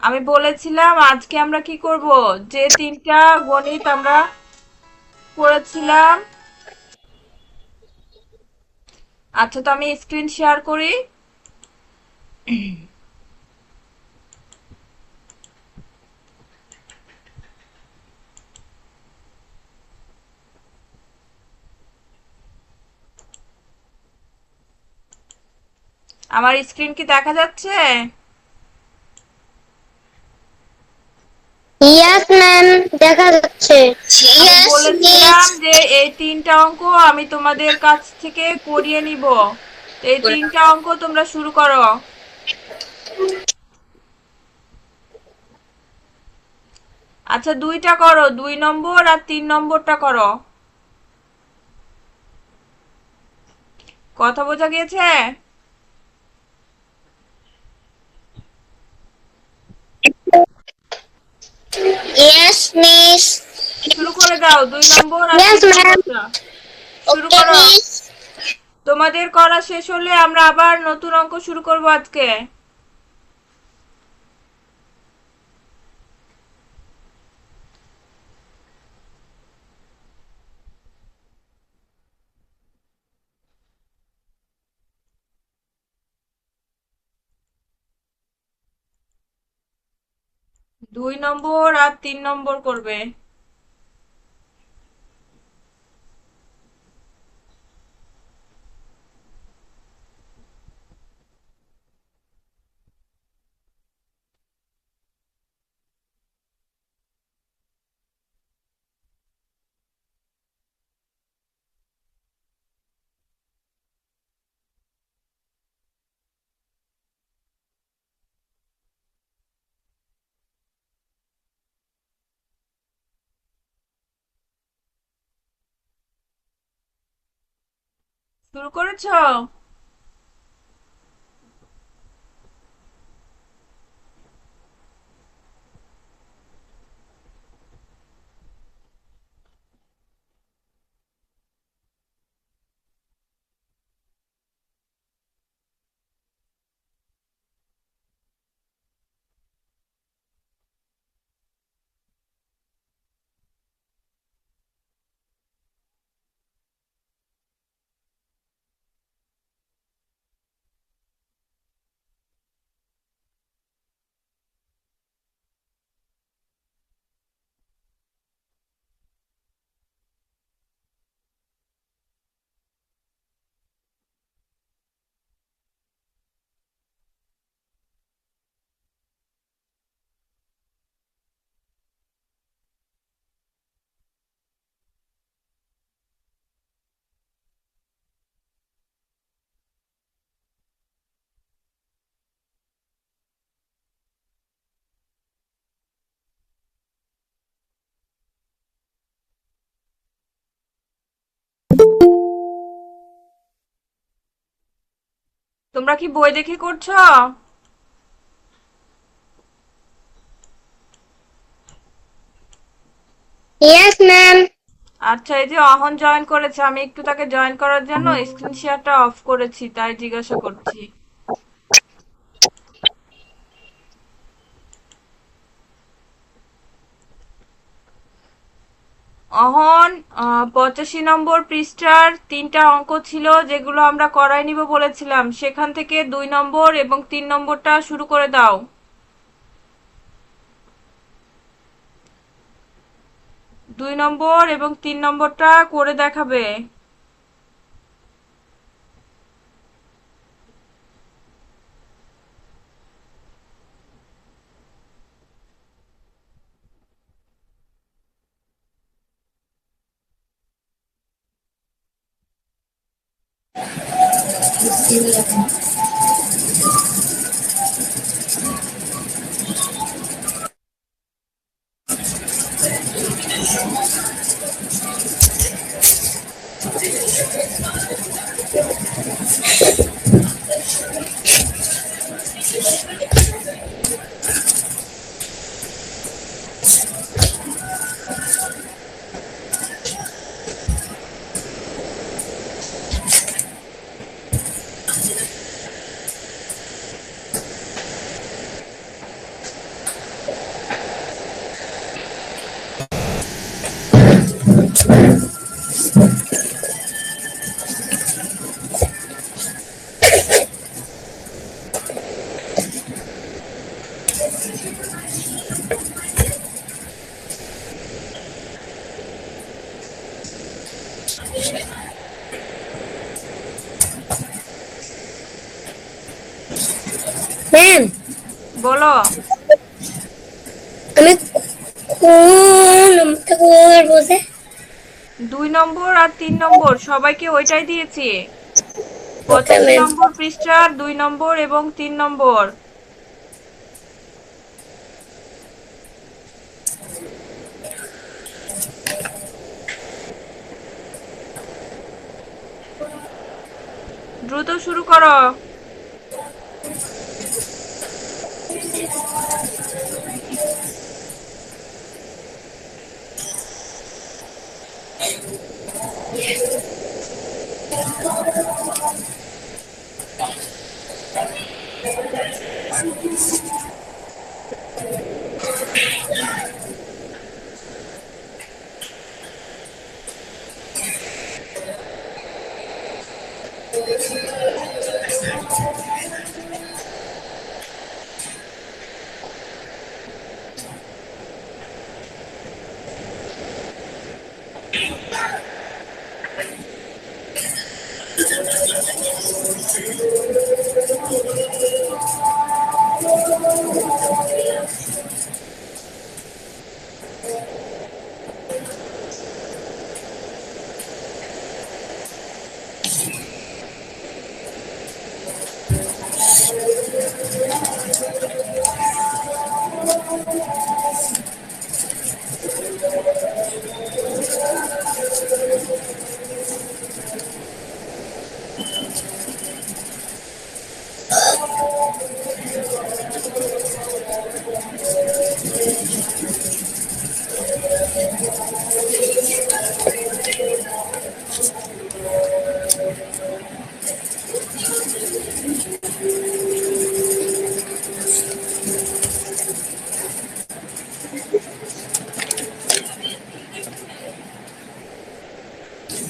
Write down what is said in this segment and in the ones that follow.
আমি বলেছিলাম আজকে আমরা কি করব, যে তিনটা গণিত আমরা করেছিলাম। আচ্ছা, তো আমি স্ক্রিন শেয়ার করি। আমার স্ক্রিন কি দেখা যাচ্ছে? ইয়েস ম্যাম, দেখা যাচ্ছে। আমি ইয়েস মিস। বলেছিলাম যে এই তিনটা অঙ্ক আমি তোমাদের কাছ থেকে করিয়ে নিব। তো এই তিনটা অঙ্ক তোমরা শুরু করো। আচ্ছা, দুইটা করো, 2 নম্বর আর 3 নম্বরটা করো। কথা বোঝা গিয়েছে? Yes miss. শুরু করে দাও, 2 নম্বর আর ইয়েস তিন ম্যাম। নম্বরটা শুরু ওকে করো। মিস। তোমাদের করা শেষ হলে আমরা আবার নতুন অঙ্ক শুরু করব আজকে। 2 নম্বর আর 3 নম্বর করবে। শুরু করেছো? তোমরা কি বই দেখে করছো? Yes ma'am. আচ্ছা, এই যে অহন জয়েন করেছে, আমি একটু তাকে জয়েন করার জন্য স্ক্রিন শেয়ারটা অফ করেছি, তাই জিজ্ঞাসা করছি। অহন, 85 নম্বর পৃষ্ঠার তিনটা অঙ্ক ছিল যেগুলো আমরা করাই নিব বলেছিলাম, সেখান থেকে 2 নম্বর এবং 3 নম্বরটা শুরু করে দাও। 2 নম্বর এবং 3 নম্বরটা করে দেখাবে। ম্যাম, বলো। আমি কোন নম্বরটা করবো যে? 2 নম্বর আর 3 নম্বর সবাইকে ওইটাই দিয়েছি। ওকে 85 ম্যাম। নম্বর পৃষ্ঠার 2 নম্বর এবং 3 নম্বর। দ্রুত শুরু করো।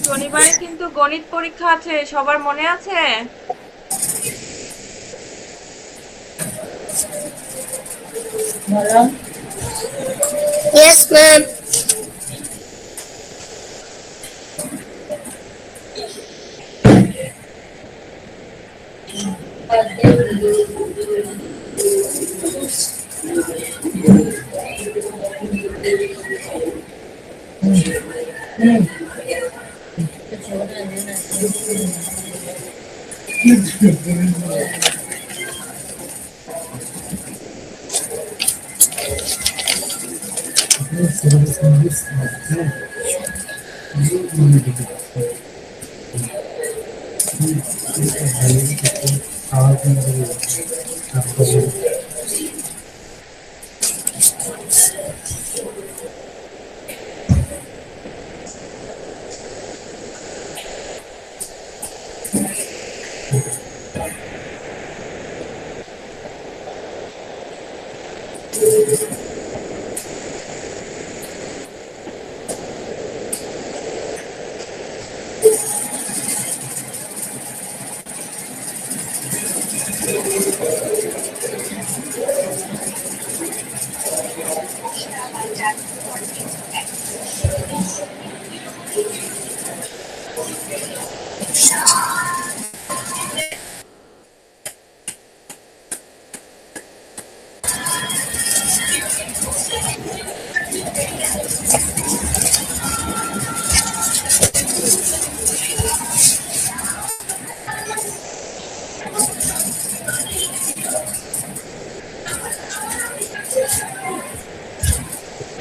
শনিবারে কিন্তু গণিত পরীক্ষা আছে, সবার মনে আছে? Yes ma'am.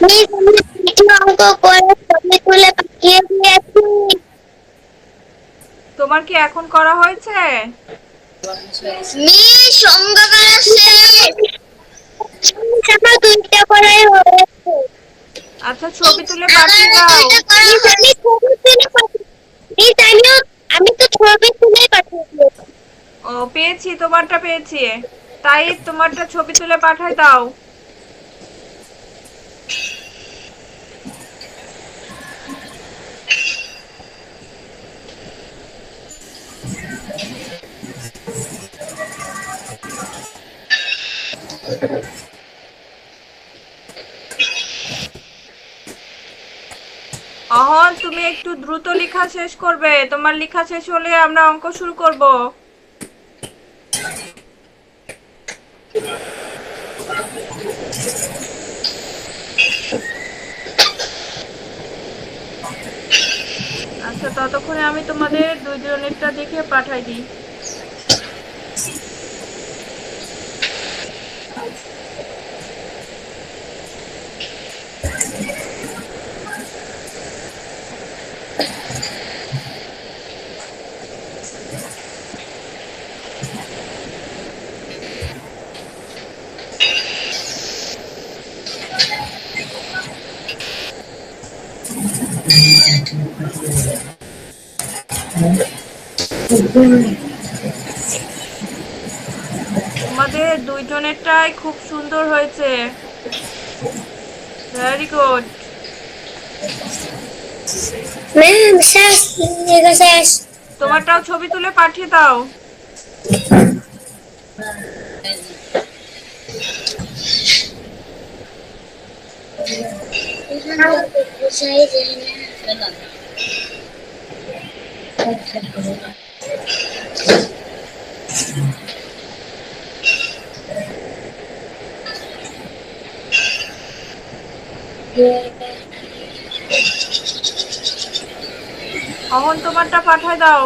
মিস, আমি কিছু অঙ্ক করে ছবি তুলে পাঠিয়ে দিয়েছি। তোমার কি এখন করা হয়েছে? মিস, অঙ্ক করা শেষ। আমার 2টা করাই হয়েছে। আচ্ছা, ছবি তুলে পাঠিয়ে আমারও দাও। 2টা করা মিস, আমি ছবি তুলে মিস, আমি তো ছবি তুলে পাঠিয়ে দিয়েছি। ও, পেয়েছি, তোমারটা পেয়েছি। তাই তোমারটা ছবি তুলে পাঠাই দাও। অহন, তুমি একটু দ্রুত লেখা শেষ করবে। তোমার লেখা শেষ হলে আমরা অঙ্ক শুরু করব। ততক্ষণে আমি তোমাদের দুইজনেরটা দেখে পাঠাই দিই। তোমাদের দুইজনেরটাই খুব সুন্দর হয়েছে, ভেরি গুড। ম্যাম শেষ, লেখা শেষ। তোমারটাও ছবি তুলে পাঠিয়ে দাও। অহন তোমারটা পাঠায় দাও।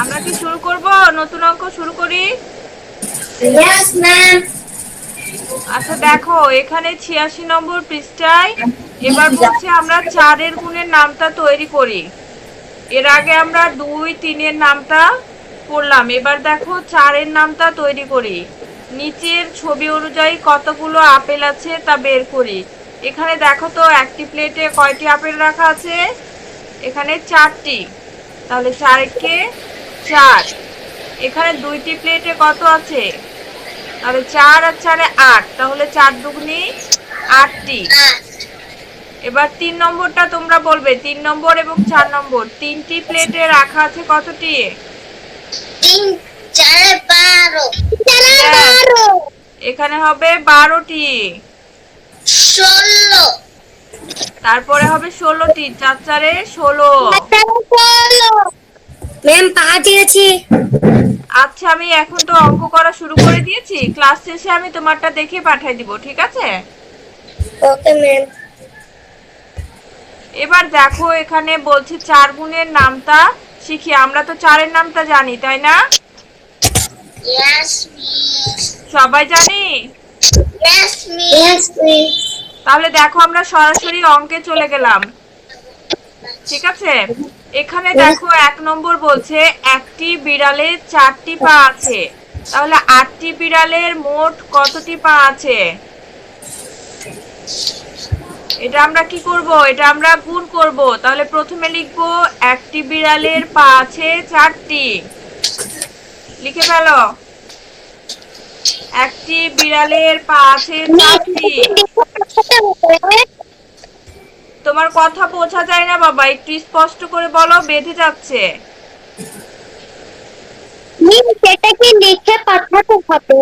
আমরা কি শুরু করব? নতুন অঙ্ক শুরু করি? Yes, ma'am. আচ্ছা দেখো, এখানে 86 নম্বর পৃষ্ঠায় এবার বলছে আমরা 4 এর গুণের নামটা তৈরি করি। এর আগে আমরা 2, 3 এর নামটা পড়লাম, এবার দেখো 4 এর নামটা তৈরি করি। নিচের ছবি অনুযায়ী কতগুলো আপেল আছে তা বের করি। এখানে দেখো তো একটি প্লেটে কয়টি আপেল রাখা আছে? এখানে 4টি, তাহলে 4 কে 4। এখানে 2টি প্লেটে কত আছে? তাহলে 4 আর 4 8, তাহলে 4 দুগুনি 8টি। এবার 3 নম্বরটা তোমরা বলবে। 3 নম্বর এবং 4 নম্বর 3টি প্লেটে রাখা আছে কতটি? 3, 4, 12। 12। এখানে হবে 12টি। 16। তারপরে হবে 16টি, 4 4 16। ম্যাম পাঠিয়েছি। আচ্ছা, আমি এখন তো অঙ্ক করা শুরু করে দিয়েছি, ক্লাস শেষে আমি তোমারটা দেখে পাঠিয়ে দিব, ঠিক আছে? Okay ma'am. এবার দেখো, এখানে বলছে 4 গুণের নামটা শিখি। আমরা তো 4 এর নামটা জানি, তাই না? Yes, miss. সবাই জানি? Yes, miss. Yes, miss. তাহলে দেখো, আমরা সরাসরি অঙ্কে চলে গেলাম, ঠিক আছে? এখানে দেখো 1 নম্বর বলছে একটি বিড়ালের 4টি পা আছে, তাহলে 8টি বিড়ালের মোট কতটি পা আছে? এটা আমরা কি করব? এটা আমরা গুণ করব। তাহলে প্রথমে লিখব একটি বিড়ালের পা আছে 4টি। লিখে ফেলো, একটি বিড়ালের পা আছে 4টি। তোমার কথা বোঝা যায় না বাবা, একটু স্পষ্ট করে বলো, বেঁধে যাচ্ছে। সেটা কি লিখে পাঠাতে হবে?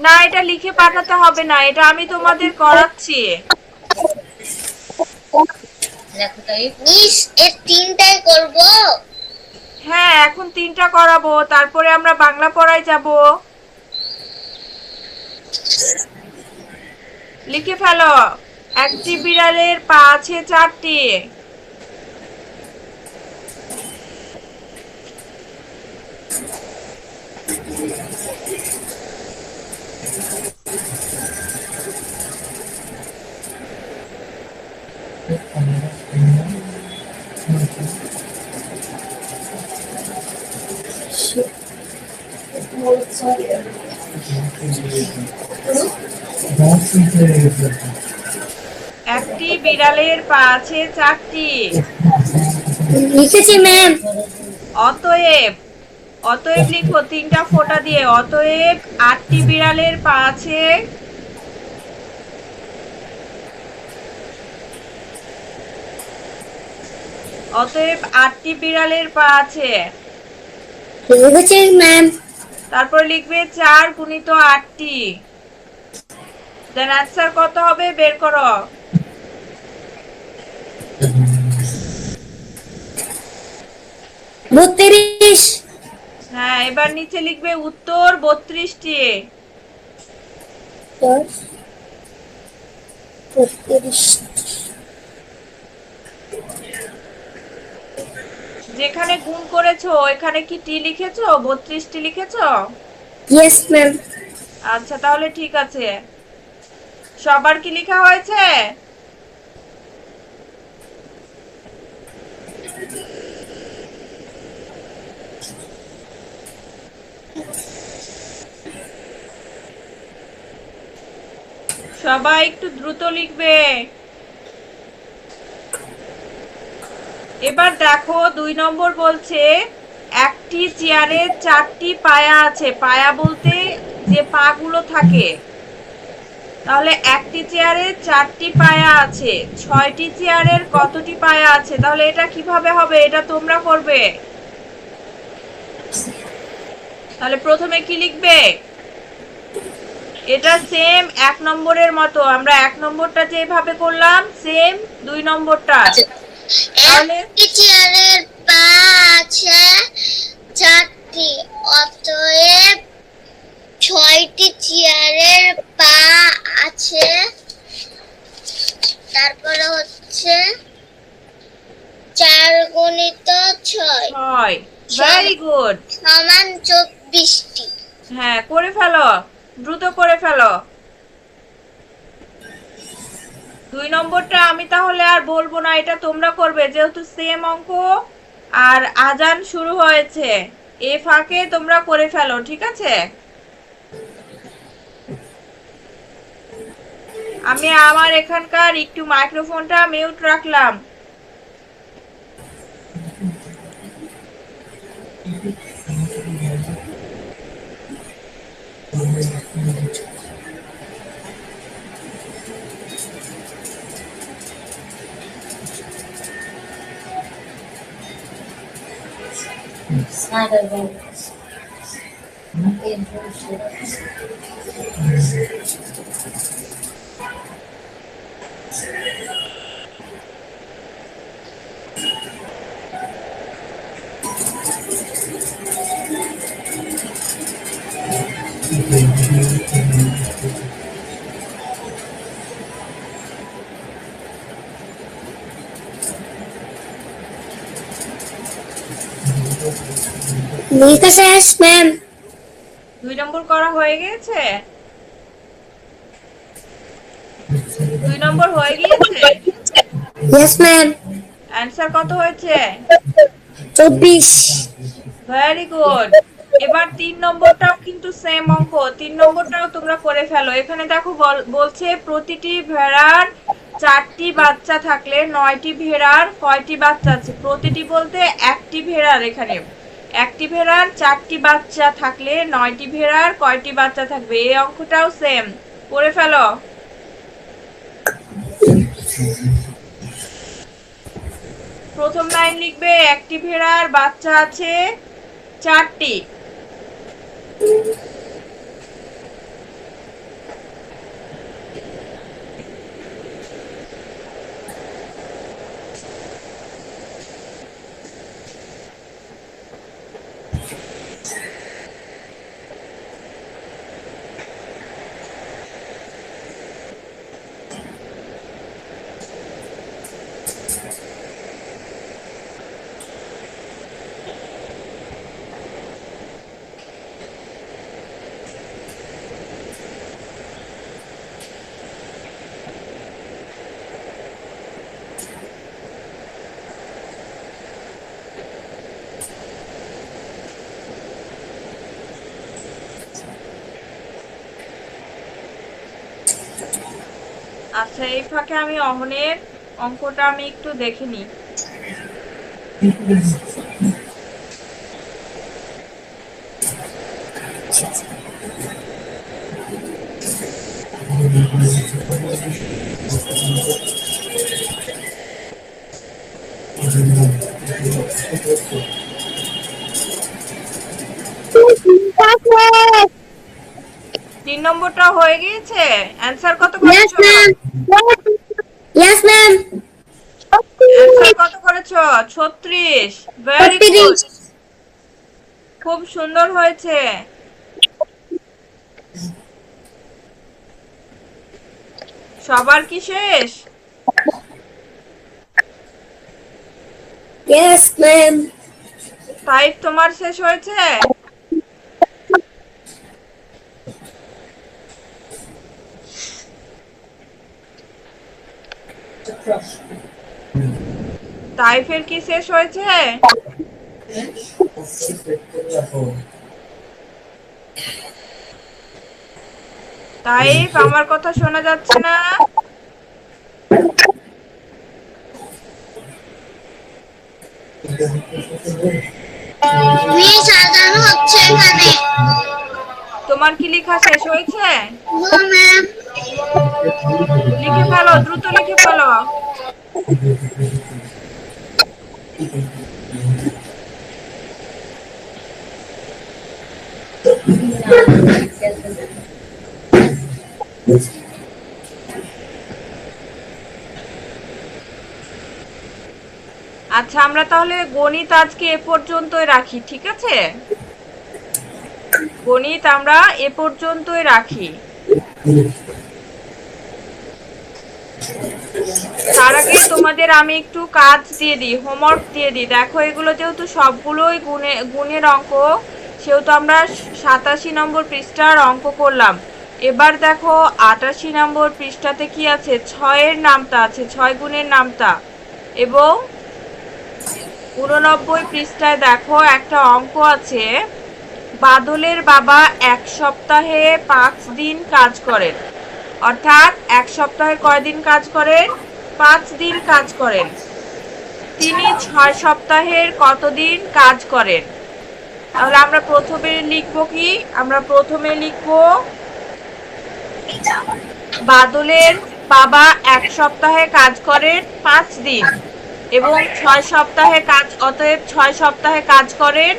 না, এটা লিখে পাঠাতে হবে না, এটা আমি তোমাদের করাচ্ছি। মিস এর 3টাই করব? হ্যাঁ, এখন 3টা করাবো, তারপরে আমরা বাংলা পড়ায় যাব। লিখে ফেলো, একটি বিড়ালের পা আছে 4টি। একটি বিড়ালের পা আছে 4টি। লিখেছি ম্যাম। অতএব অতএব লিখো 3টা ফোঁটা দিয়ে। অতএব 8টি বিড়ালের পা আছে। অতএব 8টি বিড়ালের পা আছে। লিখেছি ম্যাম। তারপর লিখবে 4 গুণিত 8টি। দেন অ্যান্সার কত হবে বের করো। 32। হ্যাঁ, এবার নিচে লিখবে উত্তর 32টি। 32। যেখানে গুণ করেছো এখানে কি টি লিখেছো? 32টি লিখেছো? Yes ma'am. আচ্ছা, তাহলে ঠিক আছে। সবার কি লেখা হয়েছে? সবাই একটু দ্রুত লিখবে। এবার দেখো 2 নম্বর বলছে একটি চেয়ারে 4টি পায়া আছে। পায়া বলতে যে পা গুলো থাকে। তাহলে একটি চেয়ারে 4টি পায়া আছে। 6টি চেয়ারের কতটি পায়া আছে? তাহলে এটা কিভাবে হবে? এটা তোমরা করবে। তাহলে প্রথমে কি লিখবে? এটা সেম 1 নম্বরের মতো। আমরা 1 নম্বরটা যেভাবে করলাম সেম 2 নম্বরটা। তাহলে একটি চেয়ারের পা আছে 4টি। অতএব 6টি চেয়ারের পা আছে। তারপরে হচ্ছে 4 গুণিত 6 6। Very good. সমান 24টি। হ্যাঁ, করে ফেলো, দ্রুত করে ফেলো। 2 নম্বরটা আমি তাহলে আর বলবো না, এটা তোমরা করবে যেহেতু সেম অঙ্ক আর আজান শুরু হয়েছে। এ ফাঁকে তোমরা করে ফেলো, ঠিক আছে? আমি আমার এখানকার একটু মাইক্রোফোনটা মিউট রাখলাম। লিখা শেষ ম্যাম। 2 নম্বর করা হয়ে গিয়েছে? 2 নম্বর হয়ে গিয়েছে? Yes ma'am. অ্যান্সার কত হয়েছে? 24। Very good. এবার 3 নম্বরটাও কিন্তু সেম অঙ্ক। 3 নম্বরটাও তোমরা করে ফেলো। এখানে দেখো বলছে প্রতিটি ভেড়ার 4টি বাচ্চা থাকলে 9টি ভেড়ার কয়টি বাচ্চা আছে? প্রতিটি বলতে একটি ভেড়ার। এখানে একটি ভেড়ার 4টি বাচ্চা থাকলে 9টি ভেড়ার কয়টি বাচ্চা থাকবে? এই অঙ্কটাও সেম, করে ফেলো। প্রথম লাইন লিখবে একটি ভেড়ার বাচ্চা আছে 4টি। আচ্ছা, এই ফাঁকে আমি অহনের অঙ্কটা আমি একটু দেখে নিই। তিন নম্বরটা হয়ে গিয়েছে। অ্যান্সার কত Yes, করেছো? ma'am. Yes, ma'am. অ্যান্সার কত করেছো? 36। ভেরি গুড, খুব সুন্দর হয়েছে। সবার কি শেষ? Yes, ma'am. তাই তোমার শেষ হয়েছে? তাইফের কি শেষ হয়েছে? তাইফ, আমার কথা শোনা যাচ্ছে না? মিস আজানো হচ্ছে এখানে। তোমার কি লেখা শেষ হয়েছে? No, ma'am. লিখে ফেলো, দ্রুত লিখে ফেলো। আচ্ছা, আমরা তাহলে গণিত আজকে এ পর্যন্তই রাখি, ঠিক আছে? গণিত আমরা এ পর্যন্তই রাখি। তার আগে তোমাদের আমি একটু কাজ দিয়ে দিই, হোমওয়ার্ক দিয়ে দিই। দেখো, এগুলো যেহেতু সবগুলোই গুণের অঙ্ক, সেহেতু আমরা 87 নম্বর পৃষ্ঠার অঙ্ক করলাম। এবার দেখো 88 নম্বর পৃষ্ঠাতে কি আছে, 6-এর নামতা আছে, 6 গুণের নামতা। এবং 89 পৃষ্ঠায় দেখো একটা অঙ্ক আছে, বাদলের বাবা 1 সপ্তাহে 5 দিন কাজ করেন। অর্থাৎ 1 সপ্তাহে কয়দিন কাজ করেন? 5 দিন কাজ করেন। তিনি 6 সপ্তাহের কতদিন কাজ করেন? তাহলে আমরা প্রথমে লিখবো কি? আমরা প্রথমে লিখবো বাদলের বাবা 1 সপ্তাহে কাজ করেন 5 দিন এবং 6 সপ্তাহে কাজ, অতএব 6 সপ্তাহে কাজ করেন।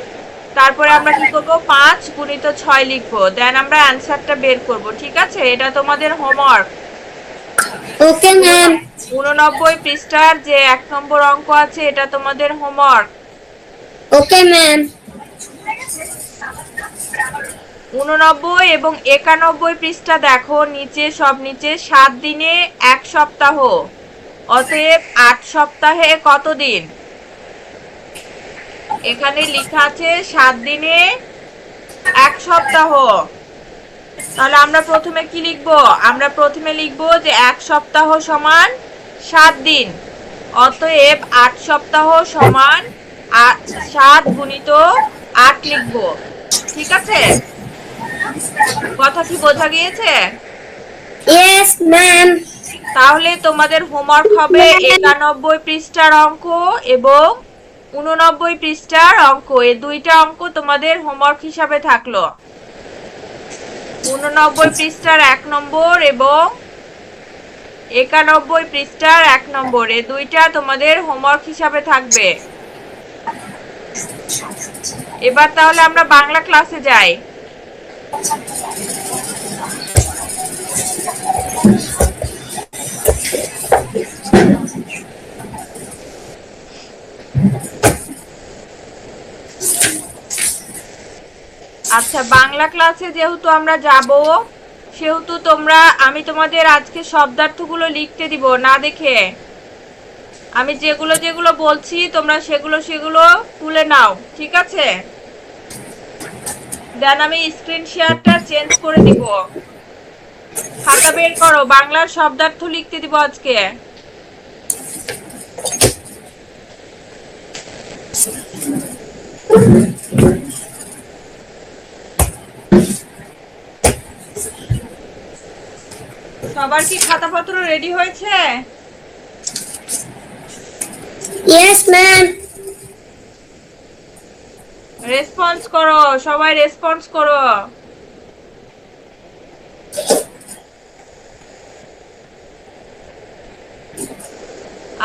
তারপরে আমরা কি করব? 5 গুণিত 6 লিখবো, দেন আমরা অ্যানসারটা বের করব, ঠিক আছে? এটা তোমাদের হোমওয়ার্ক। Okay ma'am. 89 পৃষ্ঠার যে 1 নম্বর অঙ্ক আছে, এটা তোমাদের হোমওয়ার্ক। Okay ma'am. 89 এবং 91 পৃষ্ঠা দেখো, নিচে সব নিচে 7 দিনে 1 সপ্তাহ, অতএব 8 সপ্তাহে কত দিন? এখানে লেখা আছে 7 দিনে 1 সপ্তাহ। তাহলে আমরা প্রথমে কি লিখব? আমরা প্রথমে লিখব যে 1 সপ্তাহ সমান 7 দিন, অতএব 8 সপ্তাহ সমান 7 গুণিত 8 লিখব, ঠিক আছে? কথা কি বোঝা গিয়েছে? Yes ma'am. তাহলে তোমাদের হোমওয়ার্ক হবে 91 পৃষ্ঠার অঙ্ক এবং 89 পৃষ্ঠার অঙ্ক। এই দুইটা অঙ্ক তোমাদের হোমওয়ার্ক হিসাবে থাকলো। 89 পৃষ্ঠার 1 নম্বর এবং 91 পৃষ্ঠার 1 নম্বর, এই দুইটা তোমাদের হোমওয়ার্ক হিসাবে থাকবে। এবার তাহলে আমরা বাংলা ক্লাসে যাই। আচ্ছা, বাংলা ক্লাসে যেহেতু আমরা যাব, সেহেতু আমি তোমাদের আজকে শব্দার্থগুলো লিখতে দিব না দেখে। আমি যেগুলো যেগুলো বলছি তোমরা সেগুলো তুলে নাও, ঠিক আছে? দেন আমি স্ক্রিন শেয়ারটা চেঞ্জ করে দিব। খাতা বের করো, বাংলার শব্দার্থ লিখতে দিব আজকে। সবাই সবার কি খাতাপত্র রেডি হয়েছে? Yes, ma'am. রেসপন্স করো, সবাই রেসপন্স করো।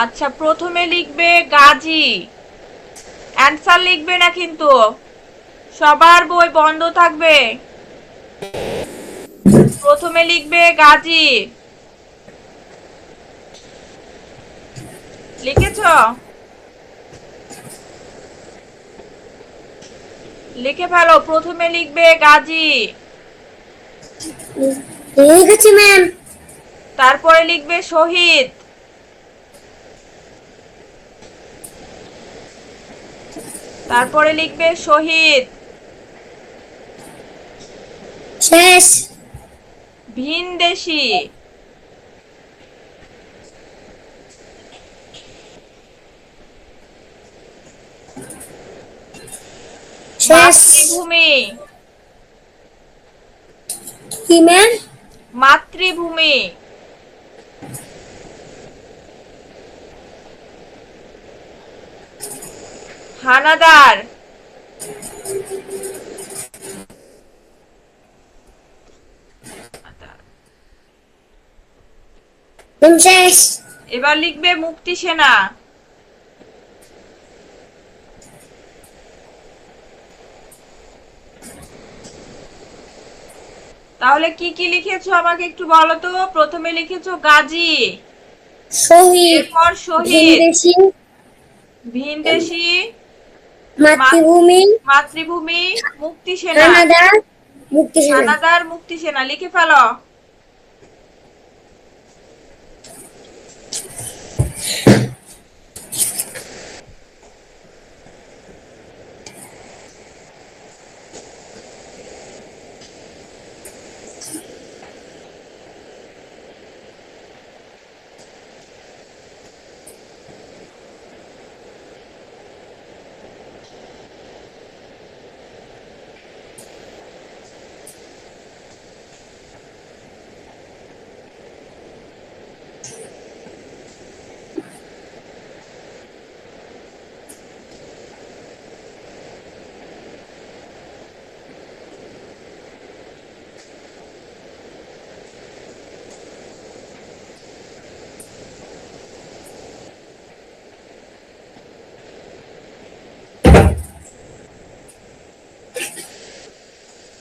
আচ্ছা, প্রথমে লিখবে গাজী। অ্যান্সার লিখবে না কিন্তু, সবার বই বন্ধ থাকবে। প্রথমে লিখবে গাজী। লিখেছো? লিখে ফেলো, প্রথমে লিখবে গাজী। লিখেছি ম্যাম। তারপরে লিখবে শহীদ। তারপরে লিখবে শহীদ। শেষ। ভিনদেশী। শেষ। মাতৃভূমি। কি ম্যাম? মাতৃভূমি। হানাদার। শেষ। এবার লিখবে মুক্তি সেনা। তাহলে কি কি লিখেছো আমাকে একটু বলো তো। প্রথমে লিখেছো গাজী, শহীদ, এরপর শহীদ, ভিনদেশী, ভিনদেশী, মাতৃভূমি, মাতৃভূমি, মুক্তি সেনা। হানাদার, মুক্তি সেনা। হানাদার, মুক্তি সেনা লিখে ফেলো।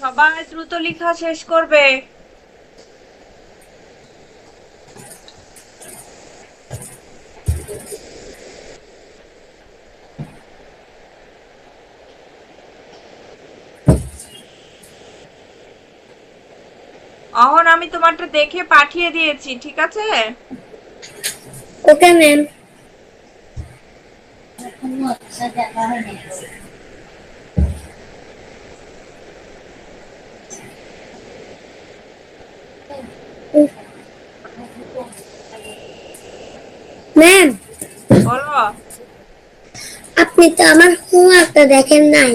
সবাই দ্রুত লেখা শেষ করবে। অহন, আমি তোমারটা দেখে পাঠিয়ে দিয়েছি, ঠিক আছে? Okay ma'am. ম্যাম, বলো। আপনি তো আমার হোমওয়ার্কটা দেখেন নাই।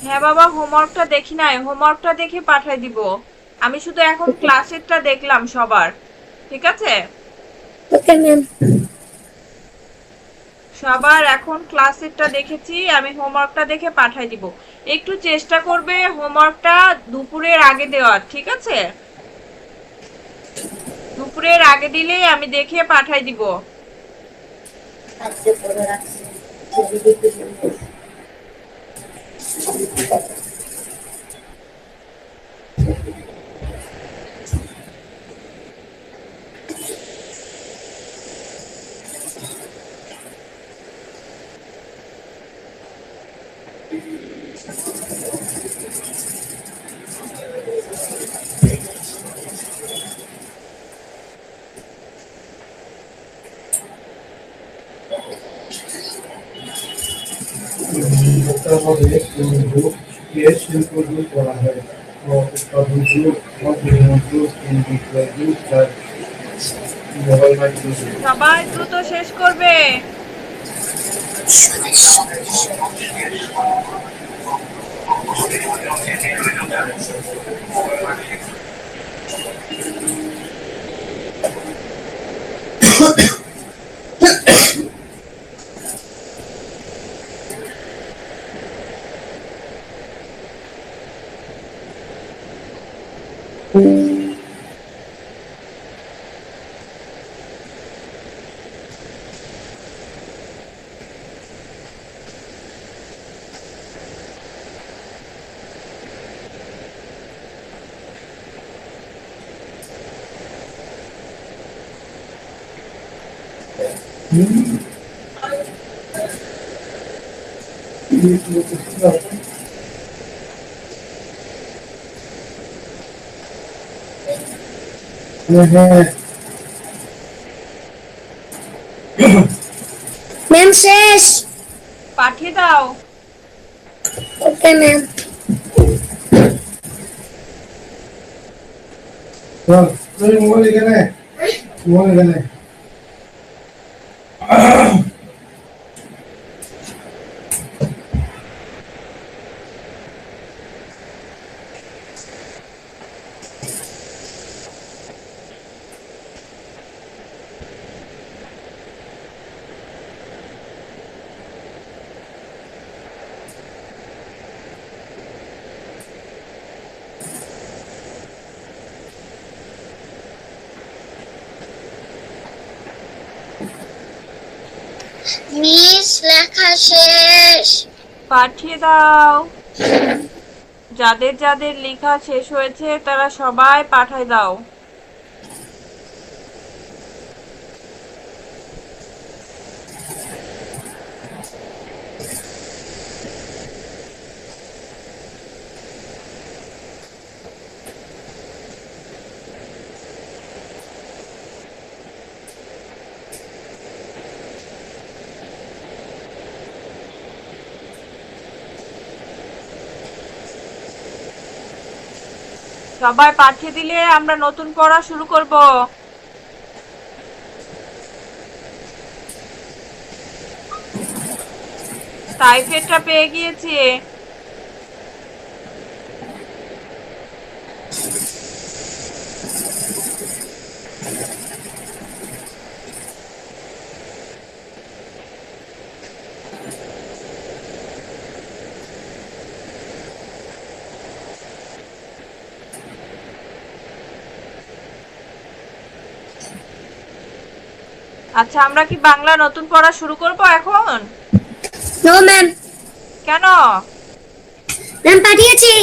হ্যাঁ বাবা, হোমওয়ার্কটা দেখি নাই, হোমওয়ার্কটা দেখে পাঠিয়ে দিব। আমি শুধু এখন ক্লাসেরটা দেখলাম সবার, ঠিক আছে? Okay ma'am. সবার এখন ক্লাসেরটা দেখেছি, আমি হোমওয়ার্কটা দেখে পাঠিয়ে দিব। একটু চেষ্টা করবে হোমওয়ার্কটা দুপুরের আগে দেওয়ার, ঠিক আছে? দুপুরের আগে দিলে আমি দেখে পাঠিয়ে দিব। হবে কোনগুলো এর শিল্পগুলো করা হয় উৎপাদনগুলো মধ্যমন্ত্র বিক্রয়গুলো তার মোবাইল মাইক্রো সবাই দ্রুত শেষ করবে। ম্যাম শেষ। পাঠিয়ে দাও। Okay ma'am. মোবাইল এখানে, মোবাইল এখানে। মিস লেখা শেষ। পাঠিয়ে দাও। যাদের যাদের লেখা শেষ হয়েছে তারা সবাই পাঠায় দাও। সবাই পাঠিয়ে দিলে আমরা নতুন পড়া শুরু করব। টাইফয়েডটা পেয়ে গিয়েছি। আচ্ছা, আমরা কি বাংলা নতুন পড়া শুরু করব এখন? No ma'am. কেন? ম্যাম পাঠিয়েছি।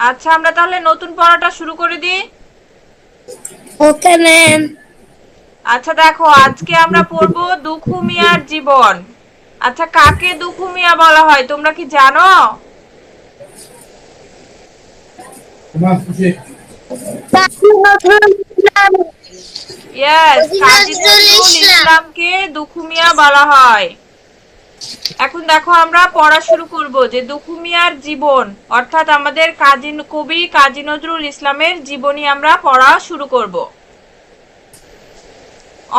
আচ্ছা, আমরা তাহলে নতুন পড়াটা শুরু করে দিই। Okay ma'am. আচ্ছা দেখো, আজকে আমরা পড়ব দুখু মিয়ার জীবন। আচ্ছা, কাকে দুখু মিয়া বলা হয় তোমরা কি জানো? ইয়েস, কাজী নজরুল ইসলামকে দুখু মিয়া বলা হয়। এখন দেখো, আমরা পড়া শুরু করব যে দুখু মিয়ার জীবন, অর্থাৎ আমাদের কবি কাজী নজরুল ইসলামের জীবনী আমরা পড়া শুরু করব।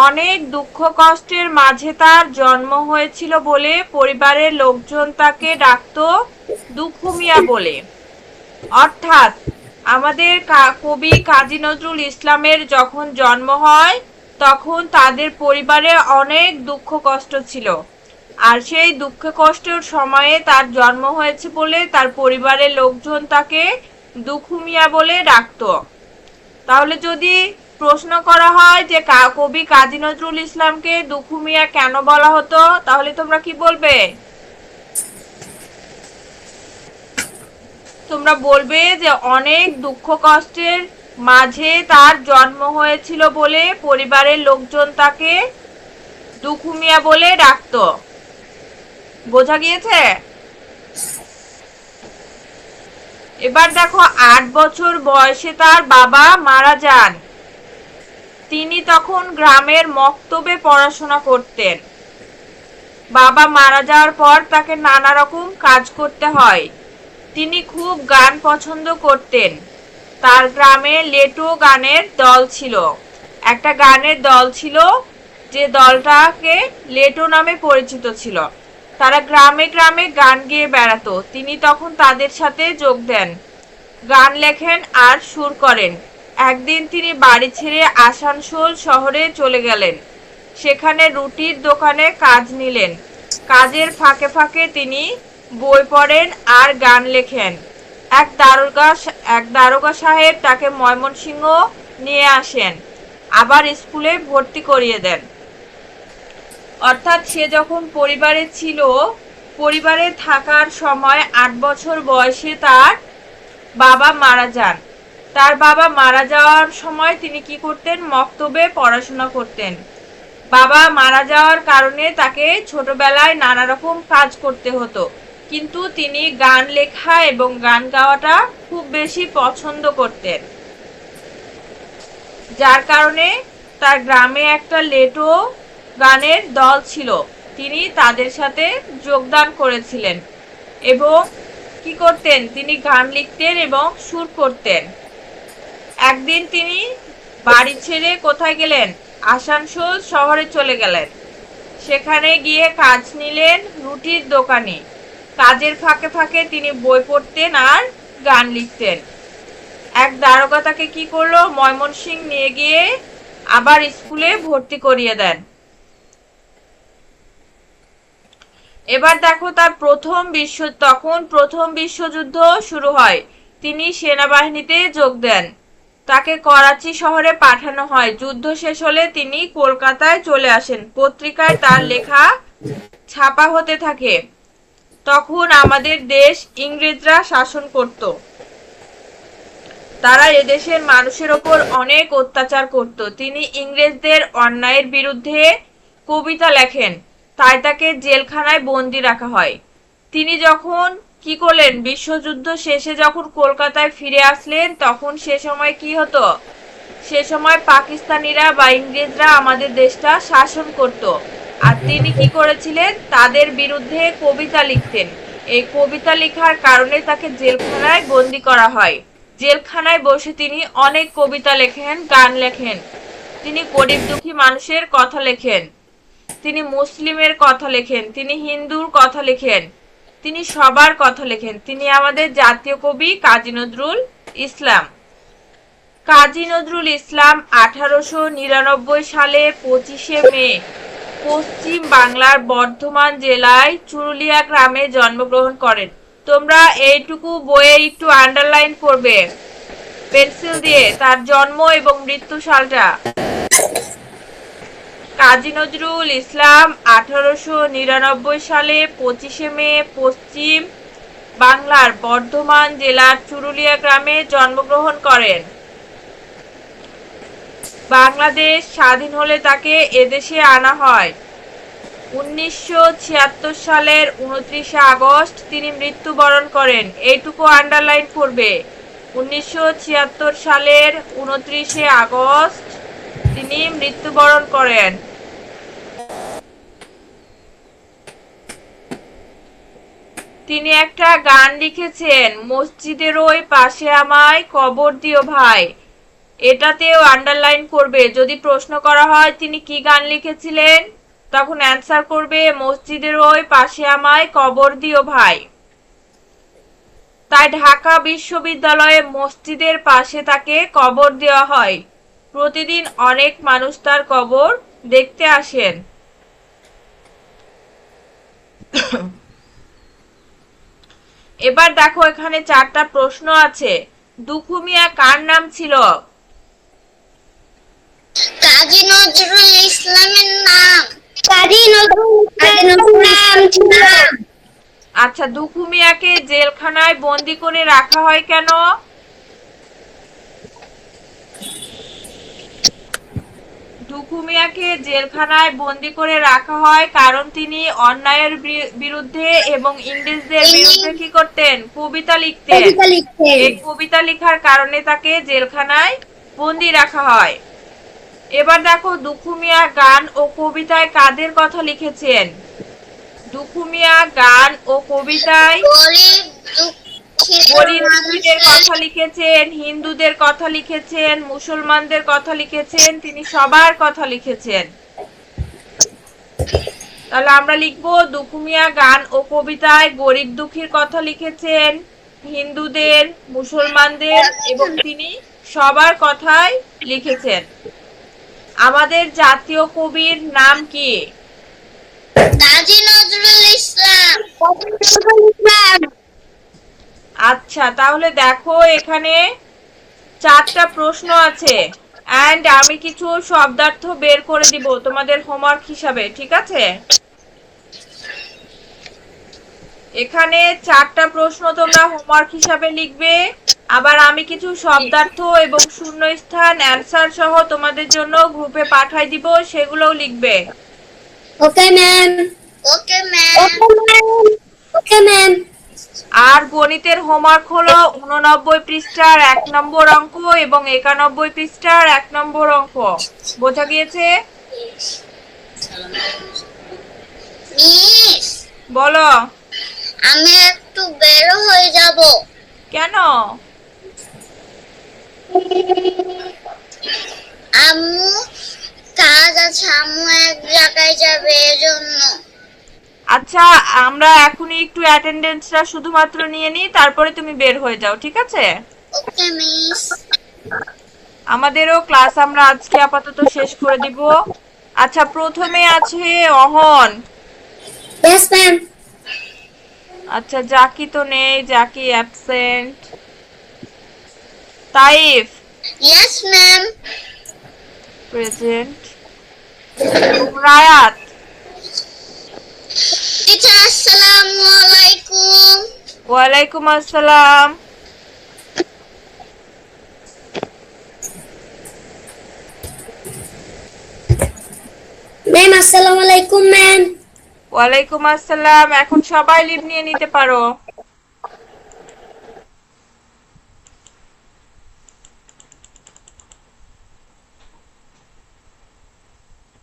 অনেক দুঃখ কষ্টের মাঝে তার জন্ম হয়েছিল বলে পরিবারের লোকজন তাকে ডাকতো দুখু মিয়া বলে। অর্থাৎ আমাদের কবি কাজী নজরুল ইসলামের যখন জন্ম হয় তখন তাদের পরিবারে অনেক দুঃখ কষ্ট ছিল, আর সেই দুঃখ কষ্টের সময়ে তার জন্ম হয়েছে বলে তার পরিবারের লোকজন তাকে দুখু মিয়া বলে ডাকতো। তাহলে যদি প্রশ্ন করা হয় যে কবি কাজী নজরুল ইসলামকে দুখু মিয়া কেন বলা হতো, তাহলে তোমরা কি বলবে? তোমরা বলবে যে অনেক দুঃখ কষ্টের মাঝে তার জন্ম হয়েছিল বলে পরিবারের লোকজন তাকে দুখু মিয়া বলে ডাকতো। বোঝা গিয়েছে? এবার দেখো, 8 বছর বয়সে তার বাবা মারা যান। তিনি তখন গ্রামের মক্তবে পড়াশোনা করতেন। বাবা মারা যাওয়ার পর তাকে নানা রকম কাজ করতে হয়। তিনি খুব গান পছন্দ করতেন। তার গ্রামে লেটো গানের দল ছিল। একটা গানের দল ছিল, যে দলটাকে লেটো নামে পরিচিত ছিল। তারা গ্রামে গ্রামে গান গেয়ে বেড়াতো। তিনি তখন তাদের সাথে যোগ দেন, গান লেখেন আর সুর করেন। একদিন তিনি বাড়ি ছেড়ে আসানসোল শহরে চলে গেলেন। সেখানে রুটির দোকানে কাজ নিলেন। কাজের ফাঁকে ফাঁকে তিনি বই পড়েন আর গান লেখেন। এক দারোগা সাহেব তাকে ময়মনসিংহ নিয়ে আসেন, আবার স্কুলে ভর্তি করিয়ে দেন। অর্থাৎ সে যখন পরিবারে ছিল, পরিবারে থাকার সময় 8 বছর বয়সে তার বাবা মারা যান। তার বাবা মারা যাওয়ার সময় তিনি কি করতেন? মক্তবে পড়াশোনা করতেন। বাবা মারা যাওয়ার কারণে তাকে ছোটবেলায় নানা রকম কাজ করতে হতো, কিন্তু তিনি গান লেখা এবং গান গাওয়াটা খুব বেশি পছন্দ করতেন, যার কারণে তার গ্রামে একটা লেটো গানের দল ছিল, তিনি তাদের সাথে যোগদান করেছিলেন এবং কি করতেন? তিনি গান লিখতেন এবং সুর করতেন। একদিন তিনি বাড়ি ছেড়ে কোথায় গেলেন? আসানসোল শহরে চলে গেলেন। সেখানে গিয়ে কাজ নিলেন রুটির দোকানে। কাজের ফাঁকে ফাঁকে তিনি বই পড়তেন আর গান লিখতেন। এক দারোগা তাকে কি করলো? ময়মনসিংহ নিয়ে গিয়ে আবার স্কুলে ভর্তি করিয়ে দেন। এবার দেখো তার তখন প্রথম বিশ্বযুদ্ধ শুরু হয়। তিনি সেনাবাহিনীতে যোগ দেন। তাকে করাচি শহরে পাঠানো হয়। যুদ্ধ শেষ হলে তিনি কলকাতায় চলে আসেন। পত্রিকায় তার লেখা ছাপা হতে থাকে। তখন আমাদের দেশ ইংরেজরা শাসন করত। তারা এদেশের মানুষের ওপর অনেক অত্যাচার করত। তিনি ইংরেজদের অন্যায়ের বিরুদ্ধে কবিতা লেখেন, তাই তাকে জেলখানায় বন্দি রাখা হয়। তিনি যখন কি করলেন? বিশ্বযুদ্ধ শেষে যখন কলকাতায় ফিরে আসলেন, তখন সে সময় কি হতো? সে সময় পাকিস্তানিরা বা ইংরেজরা আমাদের দেশটা শাসন করত, আর তিনি কি করেছিলেন? তাদের বিরুদ্ধে কবিতা লিখতেন। এই কবিতা লেখার কারণে তাকে জেলখানায় বন্দি করা হয়। জেলখানায় বসে তিনি অনেক কবিতা লেখেন, গান লেখেন। তিনি গরিব দুঃখী মানুষের কথা লেখেন, তিনি মুসলিমের কথা লেখেন, তিনি হিন্দুর কথা লেখেন, তিনি সবার কথা লেখেন। তিনি আমাদের জাতীয় কবি কাজী নজরুল ইসলাম। কাজী নজরুল ইসলাম 1899 সালে 25শে মে পশ্চিম বাংলার বর্ধমান জেলায় চুরুলিয়া গ্রামে জন্মগ্রহণ করেন। তোমরা এইটুকু বইয়ে একটু আন্ডারলাইন করবে পেন্সিল দিয়ে, তার জন্ম এবং মৃত্যু সালটা। কাজী নজরুল ইসলাম 1899 সালে 25শে মে পশ্চিম বাংলার বর্ধমান জেলার চুরুলিয়া গ্রামে জন্মগ্রহণ করেন। বাংলাদেশ স্বাধীন হলে তাকে এদেশে আনা হয়। 1976 সালের 29শে আগস্ট তিনি মৃত্যুবরণ করেন। এইটুকু আন্ডারলাইন করবে। 1976 সালের 29শে আগস্ট তিনি মৃত্যুবরণ করেন। তিনি একটা গান লিখেছেন, মসজিদের ওই পাশে আমায় কবর দিও ভাই। এটাতেও আন্ডারলাইন করবে। যদি প্রশ্ন করা হয় তিনি কি গান লিখেছিলেন, তখন অ্যান্সার করবে মসজিদের ওই পাশে আমায় কবর দিও ভাই। তাই ঢাকা বিশ্ববিদ্যালয়ে মসজিদের পাশে তাকে কবর দেওয়া হয়। প্রতিদিন অনেক মানুষ তার কবর দেখতে আসেন। এবার দেখো এখানে 4টা প্রশ্ন আছে। দুখু মিয়া কার নাম ছিল? কাজী নজরুল ইসলামের নাম। কাজী নজরুল নাম ছিল। আচ্ছা, দুখু মিয়াকে জেলখানায় বন্দি করে রাখা হয় কেন? দুখু মিয়াকে জেলখানায় বন্দি করে রাখা হয় কারণ তিনি অন্যায়ের বিরুদ্ধে এবং ইংরেজদের বিরুদ্ধে কি করতেন? কবিতা লিখতেন। এই কবিতা লেখার কারণে তাকে জেলখানায় বন্দি রাখা হয়। এবার দেখো দুখু মিয়া গান ও কবিতায় কাদের কথা লিখেছেন? দুখু মিয়া গান ও কবিতায় গরিব দুঃখীদের কথা লিখেছেন, হিন্দুদের কথা লিখেছেন, মুসলমানদের কথা লিখেছেন, তিনি সবার কথা লিখেছেন। তাহলে আমরা লিখবো দুখু মিয়া গান ও কবিতায় গরিব দুঃখীর কথা লিখেছেন, হিন্দুদের, মুসলমানদের এবং তিনি সবার কথাই লিখেছেন। আমাদের জাতীয় কবির নাম কি? কাজী নজরুল ইসলাম। আচ্ছা। আচ্ছা, তাহলে দেখো এখানে 4টা প্রশ্ন আছে এন্ড আমি কিছু শব্দার্থ বের করে দিব তোমাদের হোমওয়ার্ক হিসাবে, ঠিক আছে? এখানে 4টা প্রশ্ন তোমরা হোমওয়ার্ক হিসাবে লিখবে, আবার আমি কিছু শব্দার্থ এবং শূন্যস্থান অ্যানসার সহ তোমাদের জন্য গ্রুপে পাঠাই দিব, সেগুলোও লিখবে। Okay ma'am. Okay ma'am. Okay ma'am. আর গণিতের হোমওয়ার্ক হলো 89 পৃষ্ঠার 1 নম্বর অঙ্ক এবং 91 পৃষ্ঠার 1 নম্বর অঙ্ক। বোঝা গিয়েছে? মিস, বলো। আমি একটু বের হয়ে যাব। কেন? আম্মু কাজ আছে, আম্মু এক জায়গায় যাবে এজন্য। আচ্ছা, আমরা এখনই একটু অ্যাটেন্ডেন্সটা শুধুমাত্র নিয়ে নিই, তারপরে তুমি বের হয়ে যাও, ঠিক আছে? ওকে মিস। আমাদেরও ক্লাস আমরা আজকে আপাতত শেষ করে দিব। আচ্ছা, প্রথমে আছে অহন। Yes ma'am. আচ্ছা, জাকি তো নেই, Zaki absent. Taif yes ma'am. Present. Rayat. Teacher আসসালামু আলাইকুম। ওয়ালাইকুম আসসালাম। ম্যাম আসসালামু আলাইকুম ম্যাম। ওয়ালাইকুম আসসালাম। এখন সবাই লিভ নিয়ে নিতে পারো।